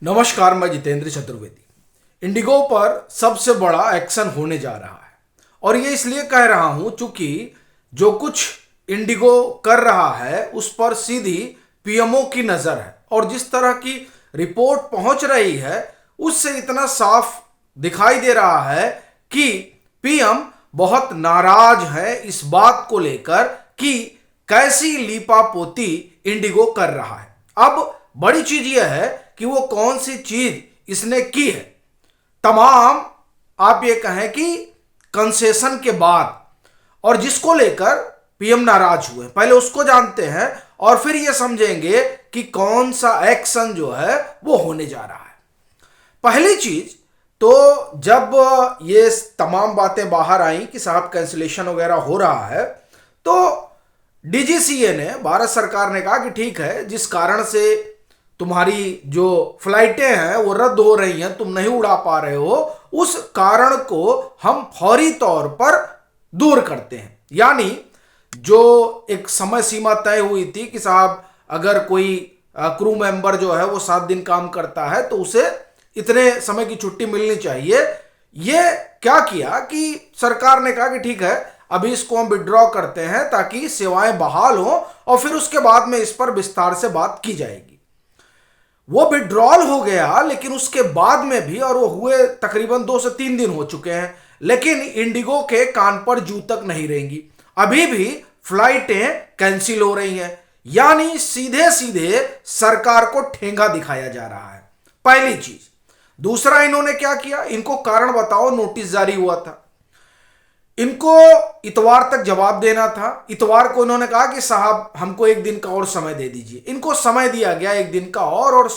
नमस्कार, मैं जितेंद्र चतुर्वेदी। इंडिगो पर सबसे बड़ा एक्शन होने जा रहा है और ये इसलिए कह रहा हूं चूंकि जो कुछ इंडिगो कर रहा है उस पर सीधी पीएमओ की नजर है और जिस तरह की रिपोर्ट पहुंच रही है उससे इतना साफ दिखाई दे रहा है कि पीएम बहुत नाराज है इस बात को लेकर कि कैसी लीपापोती इंडिगो कर रहा है। अब बड़ी चीज यह है कि वो कौन सी चीज इसने की है। तमाम आप ये कहें कि कंसेशन के बाद और जिसको लेकर पीएम नाराज हुए, पहले उसको जानते हैं और फिर ये समझेंगे कि कौन सा एक्शन जो है वो होने जा रहा है। पहली चीज तो जब ये तमाम बातें बाहर आई कि साहब कैंसिलेशन वगैरह हो रहा है तो डीजीसीए ने, भारत सरकार ने कहा कि ठीक है, जिस कारण से तुम्हारी जो फ्लाइटें हैं वो रद्द हो रही हैं, तुम नहीं उड़ा पा रहे हो, उस कारण को हम फौरी तौर पर दूर करते हैं। यानी जो एक समय सीमा तय हुई थी कि साहब अगर कोई क्रू मेंबर जो है वो 7 दिन काम करता है तो उसे इतने समय की छुट्टी मिलनी चाहिए। ये क्या किया कि सरकार ने कहा कि ठीक है, अभी इसको हम विड्रॉ करते हैं ताकि सेवाएं बहाल हो और फिर उसके बाद में इस पर विस्तार से बात की जाएगी। वो विड्रॉल हो गया, लेकिन उसके बाद में भी, और वो हुए तकरीबन 2 से 3 दिन हो चुके हैं, लेकिन इंडिगो के कान पर जू तक नहीं रहेंगी। अभी भी फ्लाइटें कैंसिल हो रही हैं। यानी सीधे सीधे सरकार को ठेंगा दिखाया जा रहा है, पहली चीज। दूसरा, इन्होंने क्या किया, इनको कारण बताओ नोटिस जारी हुआ था, इनको इतवार तक जवाब देना था। इतवार को इन्होंने कहा कि साहब हमको 1 दिन का और समय दे दीजिए। इनको समय दिया गया 1 दिन का और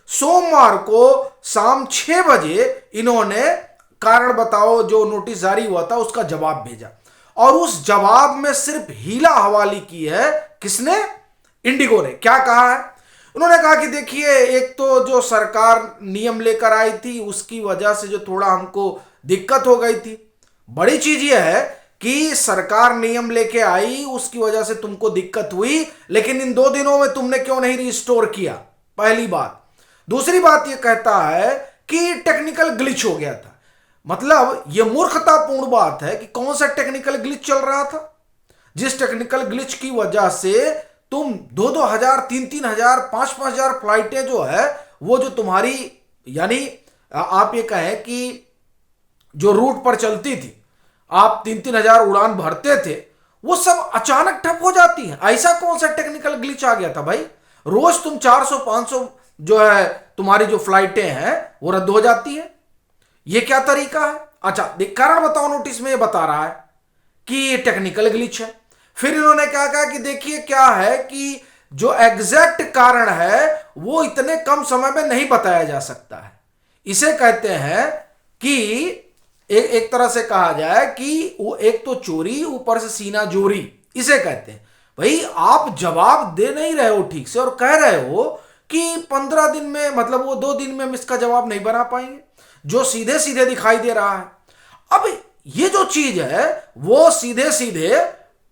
सोमवार को शाम 6 बजे इन्होंने कारण बताओ जो नोटिस जारी हुआ था उसका जवाब भेजा और उस जवाब में सिर्फ हीला हवाली की है। किसने? इंडिगो ने। क्या कहा है? उन्होंने कहा कि देखिए, एक तो जो सरकार नियम लेकर आई थी उसकी वजह से जो थोड़ा हमको दिक्कत हो गई थी। बड़ी चीज यह है कि सरकार नियम लेके आई, उसकी वजह से तुमको दिक्कत हुई, लेकिन इन 2 दिनों में तुमने क्यों नहीं रिस्टोर किया, पहली बात। दूसरी बात यह कहता है कि टेक्निकल ग्लिच हो गया था। मतलब यह मूर्खतापूर्ण बात है कि कौन सा टेक्निकल ग्लिच चल रहा था, जिस टेक्निकल ग्लिच की वजह से तुम 2-2 हजार, 3-3 हजार, 5-5 हजार फ्लाइटें जो है वो जो तुम्हारी, यानी आप ये कहें कि जो रूट पर चलती थी, आप 3-3 हजार उड़ान भरते थे, वो सब अचानक ठप हो जाती हैं। ऐसा कौन सा टेक्निकल ग्लिच आ गया था भाई? रोज तुम 400-500 जो है तुम्हारी जो फ्लाइटें हैं वो रद्द हो जाती है। ये क्या तरीका है? अच्छा, कारण बताओ नोटिस में ये बता रहा है कि ये टेक्निकल ग्लिच है। फिर इन्होंने क्या कहा कि देखिए क्या है कि जो एग्जैक्ट कारण है वो इतने कम समय में नहीं बताया जा सकता है। इसे कहते हैं कि एक तरह से कहा जाए कि वो एक तो चोरी, ऊपर से सीना जोरी, इसे कहते हैं। भाई आप जवाब दे नहीं रहे हो ठीक से और कह रहे हो कि 15 दिन में, मतलब वो 2 दिन में हम इसका जवाब नहीं बना पाएंगे, जो सीधे सीधे दिखाई दे रहा है। अब ये जो चीज है वो सीधे सीधे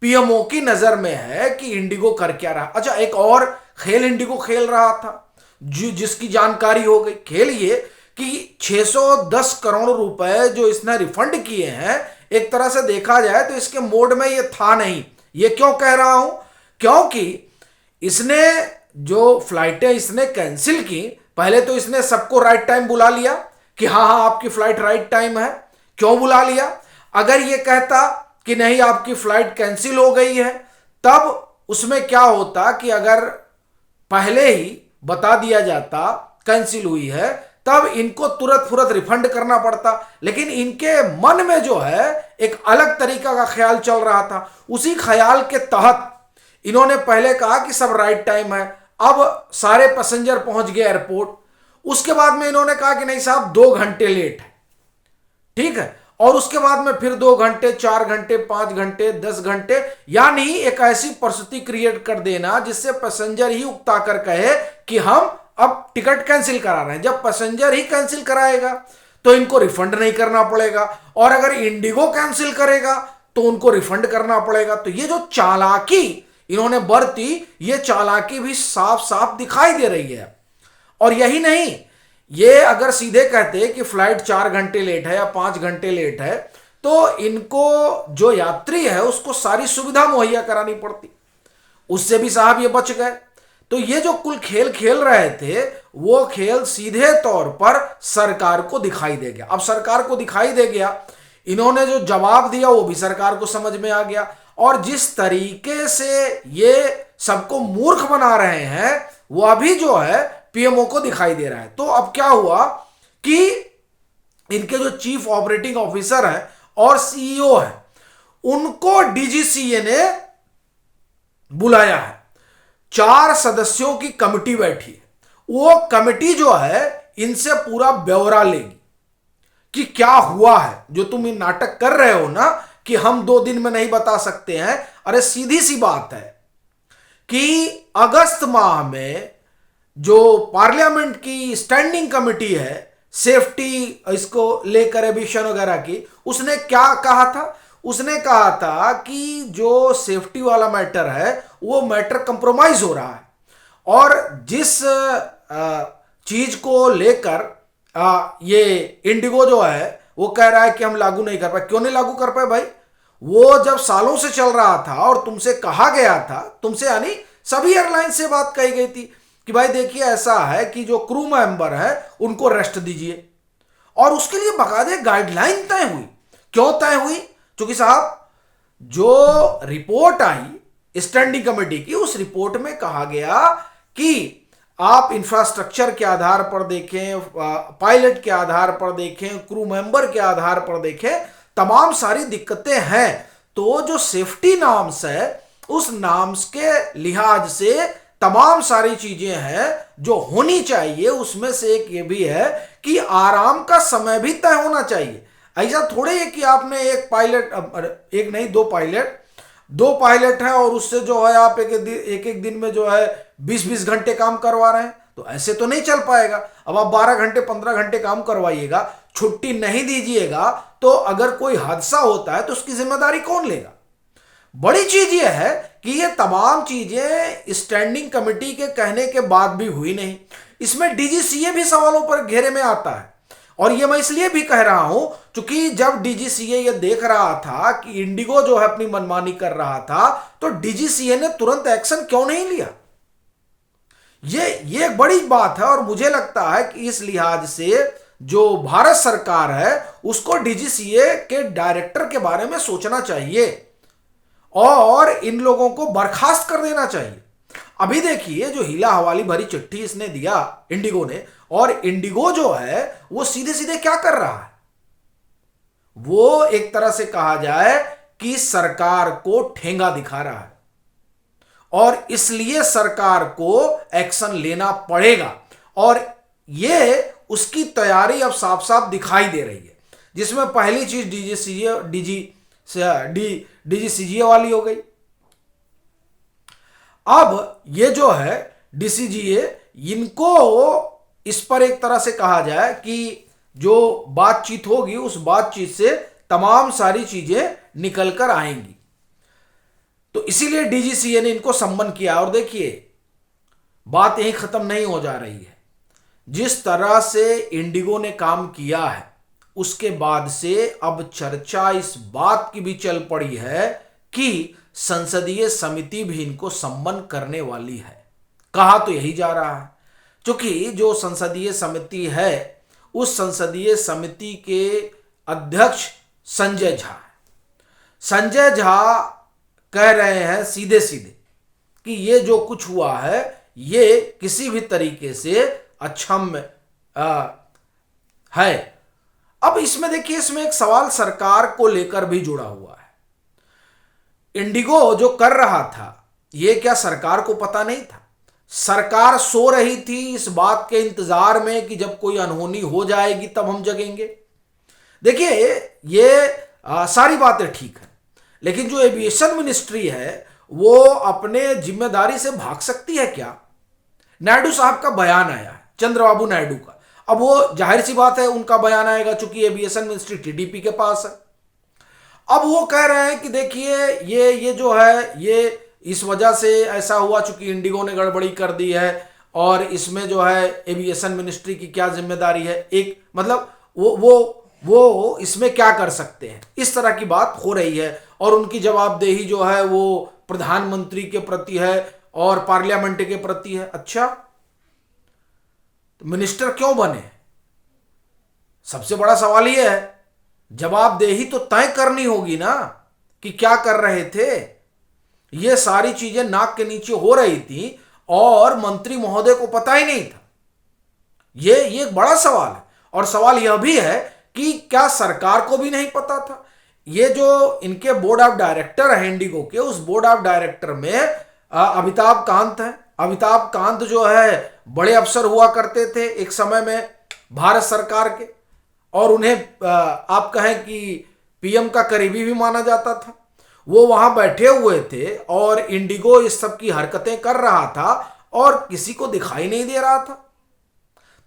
पीएमओ की नजर में है कि इंडिगो कर क्या रहा। अच्छा, एक और खेल इंडिगो खेल रहा था जिसकी जानकारी हो गई। खेल ये कि 610 करोड़ रुपए जो इसने रिफंड किए हैं, एक तरह से देखा जाए तो इसके मोड में ये था नहीं। ये क्यों कह रहा हूं? क्योंकि इसने जो फ्लाइटें इसने कैंसिल की, पहले तो इसने सबको राइट टाइम बुला लिया कि हाँ हाँ आपकी फ्लाइट राइट टाइम है। क्यों बुला लिया? अगर ये कहता कि नहीं आपकी फ्लाइट कैंसिल हो गई है, तब उसमें क्या होता कि अगर पहले ही बता दिया जाता कैंसिल हुई है, तब इनको तुरंत फुरत रिफंड करना पड़ता। लेकिन इनके मन में जो है एक अलग तरीका का ख्याल चल रहा था। उसी ख्याल के तहत इन्होंने पहले कहा कि सब राइट टाइम है। अब सारे पैसेंजर पहुंच गए एयरपोर्ट, उसके बाद में इन्होंने कहा कि नहीं साहब 2 घंटे लेट है, ठीक है, और उसके बाद में फिर 2 घंटे, 4 घंटे, 5 घंटे, 10 घंटे, यानी एक ऐसी परिस्थिति क्रिएट कर देना जिससे पैसेंजर ही उकता कर कहे कि हम अब टिकट कैंसिल करा रहे हैं। जब पैसेंजर ही कैंसिल कराएगा तो इनको रिफंड नहीं करना पड़ेगा, और अगर इंडिगो कैंसिल करेगा तो उनको रिफंड करना पड़ेगा। तो ये जो चालाकी इन्होंने बरती, ये चालाकी भी साफ साफ दिखाई दे रही है। और यही नहीं, ये अगर सीधे कहते कि फ्लाइट 4 घंटे लेट है या 5 घंटे लेट है, तो इनको जो यात्री है उसको सारी सुविधा मुहैया करानी पड़ती, उससे भी साहब ये बच गए। तो ये जो कुल खेल खेल रहे थे वो खेल सीधे तौर पर सरकार को दिखाई दे गया। अब सरकार को दिखाई दे गया, इन्होंने जो जवाब दिया वो भी सरकार को समझ में आ गया, और जिस तरीके से ये सबको मूर्ख बना रहे हैं वह भी जो है पीएमओ को दिखाई दे रहा है। तो अब क्या हुआ कि इनके जो चीफ ऑपरेटिंग ऑफिसर हैं और सीईओ हैं उनको डीजीसीए ने बुलाया है। 4 सदस्यों की कमिटी बैठी है। वो कमिटी जो है इनसे पूरा ब्यौरा लेगी कि क्या हुआ है। जो तुम ये नाटक कर रहे हो ना कि हम 2 दिन में नहीं बता सकते हैं, अरे सीधी सी बात है कि अगस्त माह में जो पार्लियामेंट की स्टैंडिंग कमिटी है सेफ्टी इसको लेकर एविएशन वगैरह की, उसने क्या कहा था? उसने कहा था कि जो सेफ्टी वाला मैटर है वो मैटर कंप्रोमाइज हो रहा है, और जिस चीज को लेकर ये इंडिगो जो है वो कह रहा है कि हम लागू नहीं कर पाए। क्यों नहीं लागू कर पाए भाई? वो जब सालों से चल रहा था और तुमसे कहा गया था, तुमसे यानी सभी एयरलाइन से बात कही गई थी कि भाई देखिए ऐसा है कि जो क्रू मेंबर है उनको रेस्ट दीजिए, और उसके लिए बाकायदे गाइडलाइन तय हुई। क्यों तय हुई? क्योंकि साहब जो रिपोर्ट आई स्टैंडिंग कमेटी की, उस रिपोर्ट में कहा गया कि आप इंफ्रास्ट्रक्चर के आधार पर देखें, पायलट के आधार पर देखें, क्रू मेंबर के आधार पर देखें, तमाम सारी दिक्कतें हैं। तो जो सेफ्टी नॉर्म्स है उस नॉर्म्स के लिहाज से तमाम सारी चीजें हैं जो होनी चाहिए। उसमें से एक ये भी है कि आराम का समय भी तय होना चाहिए। ऐसा थोड़े है कि आपने एक पायलट, एक नहीं दो पायलट हैं और उससे जो है आप एक दिन में जो है 20-20 घंटे काम करवा रहे हैं, तो ऐसे तो नहीं चल पाएगा। अब आप 12 घंटे 15 घंटे काम करवाइएगा, छुट्टी नहीं दीजिएगा, तो अगर कोई हादसा होता है तो उसकी जिम्मेदारी कौन लेगा? बड़ी चीज यह है कि ये तमाम चीजें स्टैंडिंग कमेटी के कहने के बाद भी हुई नहीं। इसमें डीजीसीए भी सवालों पर घेरे में आता है, और ये मैं इसलिए भी कह रहा हूं क्योंकि जब डीजीसीए ये देख रहा था कि इंडिगो जो है अपनी मनमानी कर रहा था, तो डीजीसीए ने तुरंत एक्शन क्यों नहीं लिया? ये एक बड़ी बात है, और मुझे लगता है कि इस लिहाज से जो भारत सरकार है उसको डीजीसीए के डायरेक्टर के बारे में सोचना चाहिए और इन लोगों को बर्खास्त कर देना चाहिए। अभी देखिए जो हीला हवाली भरी चिट्ठी इसने दिया इंडिगो ने, और इंडिगो जो है वो सीधे सीधे क्या कर रहा है? वो एक तरह से कहा जाए कि सरकार को ठेंगा दिखा रहा है, और इसलिए सरकार को एक्शन लेना पड़ेगा, और ये उसकी तैयारी अब साफ साफ दिखाई दे रही है। जिसमें पहली चीज डीजीसीए वाली हो गई। अब ये जो है डीसीजीए, इनको इस पर एक तरह से कहा जाए कि जो बातचीत होगी उस बातचीत से तमाम सारी चीजें निकल कर आएंगी। तो इसीलिए डीजीसीए ने इनको सम्मन किया। और देखिए बात यहीं खत्म नहीं हो जा रही है। जिस तरह से इंडिगो ने काम किया है उसके बाद से अब चर्चा इस बात की भी चल पड़ी है कि संसदीय समिति भी इनको सम्मन करने वाली है। कहा तो यही जा रहा है, क्योंकि जो संसदीय समिति है उस संसदीय समिति के अध्यक्ष संजय झा है। संजय झा कह रहे हैं सीधे सीधे कि ये जो कुछ हुआ है ये किसी भी तरीके से अक्षम्य है। अब इसमें देखिए, इसमें एक सवाल सरकार को लेकर भी जुड़ा हुआ है। इंडिगो जो कर रहा था ये क्या सरकार को पता नहीं था? सरकार सो रही थी इस बात के इंतजार में कि जब कोई अनहोनी हो जाएगी तब हम जगेंगे। देखिए ये सारी बातें ठीक है, लेकिन जो एविएशन मिनिस्ट्री है वो अपने जिम्मेदारी से भाग सकती है क्या? नायडू साहब का बयान आया है, चंद्रबाबू नायडू का। अब वो जाहिर सी बात है उनका बयान आएगा चूंकि एविएशन मिनिस्ट्री टीडीपी के पास है। अब वो कह रहे हैं कि देखिए ये जो है ये इस वजह से ऐसा हुआ चूंकि इंडिगो ने गड़बड़ी कर दी है, और इसमें जो है एविएशन मिनिस्ट्री की क्या जिम्मेदारी है, एक मतलब वो इसमें क्या कर सकते हैं, इस तरह की बात हो रही है। और उनकी जवाबदेही जो है वो प्रधानमंत्री के प्रति है और पार्लियामेंट के प्रति है। अच्छा, तो मिनिस्टर क्यों बने? सबसे बड़ा सवाल यह है, जवाबदेही तो तय करनी होगी ना कि क्या कर रहे थे। ये सारी चीजें नाक के नीचे हो रही थी और मंत्री महोदय को पता ही नहीं था। ये एक बड़ा सवाल है। और सवाल यह भी है कि क्या सरकार को भी नहीं पता था? ये जो इनके बोर्ड ऑफ डायरेक्टर है इंडिगो के, उस बोर्ड ऑफ डायरेक्टर में अमिताभ कांत है। अमिताभ कांत जो है बड़े अफसर हुआ करते थे एक समय में भारत सरकार के, और उन्हें आप कहें कि पीएम का करीबी भी माना जाता था। वो वहां बैठे हुए थे और इंडिगो इस सब की हरकतें कर रहा था और किसी को दिखाई नहीं दे रहा था।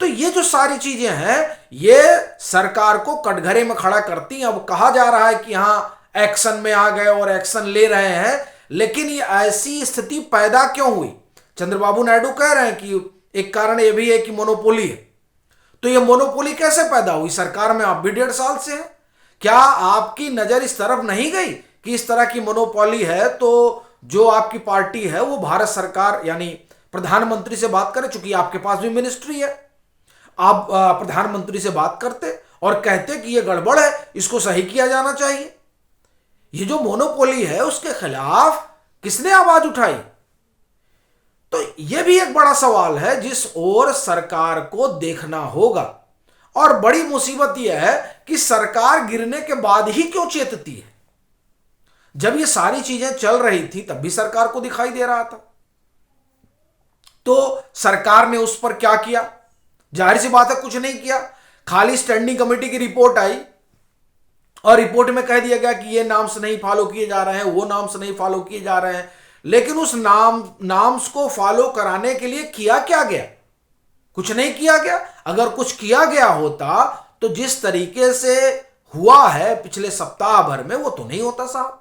तो ये जो सारी चीजें हैं ये सरकार को कटघरे में खड़ा करती हैं। अब कहा जा रहा है कि हाँ एक्शन में आ गए और एक्शन ले रहे हैं, लेकिन ये ऐसी स्थिति पैदा क्यों हुई? चंद्रबाबू नायडू कह रहे हैं कि एक कारण यह भी है कि मोनोपोली है। तो ये मोनोपोली कैसे पैदा हुई? सरकार में आप भी 1.5 साल से हैं। क्या आपकी नजर इस तरफ नहीं गई कि इस तरह की मोनोपोली है तो जो आपकी पार्टी है वो भारत सरकार यानी प्रधानमंत्री से बात करे? चूंकि आपके पास भी मिनिस्ट्री है, आप प्रधानमंत्री से बात करते और कहते कि ये गड़बड़ है, इसको सही किया जाना चाहिए। ये जो मोनोपोली है उसके खिलाफ किसने आवाज उठाई? तो यह भी एक बड़ा सवाल है जिस ओर सरकार को देखना होगा। और बड़ी मुसीबत यह है कि सरकार गिरने के बाद ही क्यों चेतती है? जब ये सारी चीजें चल रही थी तब भी सरकार को दिखाई दे रहा था। तो सरकार ने उस पर क्या किया? जाहिर सी बात है कुछ नहीं किया। खाली स्टैंडिंग कमेटी की रिपोर्ट आई और रिपोर्ट में कह दिया गया कि ये नाम्स नहीं फॉलो किए जा रहे हैं, वो नाम्स नहीं फॉलो किए जा रहे हैं। लेकिन उस नाम्स को फॉलो कराने के लिए किया क्या गया? कुछ नहीं किया गया। अगर कुछ किया गया होता तो जिस तरीके से हुआ है पिछले सप्ताह भर में वो तो नहीं होता साहब।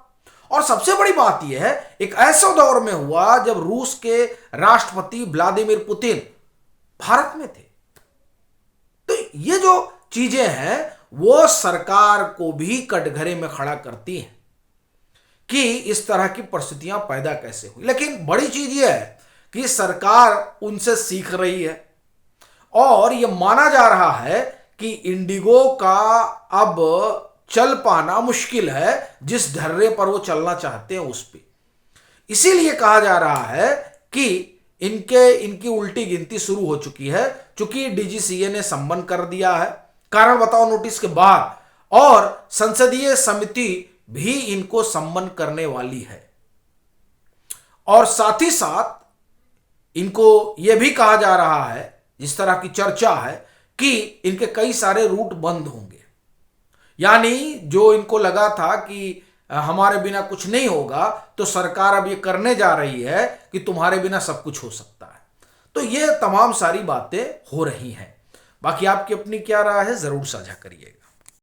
और सबसे बड़ी बात यह है, एक ऐसे दौर में हुआ जब रूस के राष्ट्रपति व्लादिमीर पुतिन भारत में थे। तो ये जो चीजें हैं वो सरकार को भी कटघरे में खड़ा करती हैं कि इस तरह की परिस्थितियां पैदा कैसे हुई। लेकिन बड़ी चीज यह है कि सरकार उनसे सीख रही है और यह माना जा रहा है कि इंडिगो का अब चल पाना मुश्किल है जिस ढर्रे पर वो चलना चाहते हैं उस पे। इसीलिए कहा जा रहा है कि इनकी उल्टी गिनती शुरू हो चुकी है, चूंकि डीजीसीए ने सम्मन कर दिया है कारण बताओ नोटिस के बाद, और संसदीय समिति भी इनको सम्मन करने वाली है। और साथ ही साथ इनको यह भी कहा जा रहा है, जिस तरह की चर्चा है, कि इनके कई सारे रूट बंद होंगे। यानी जो इनको लगा था कि हमारे बिना कुछ नहीं होगा, तो सरकार अब ये करने जा रही है कि तुम्हारे बिना सब कुछ हो सकता है। तो ये तमाम सारी बातें हो रही हैं। बाकी आपकी अपनी क्या राय है जरूर साझा करिएगा।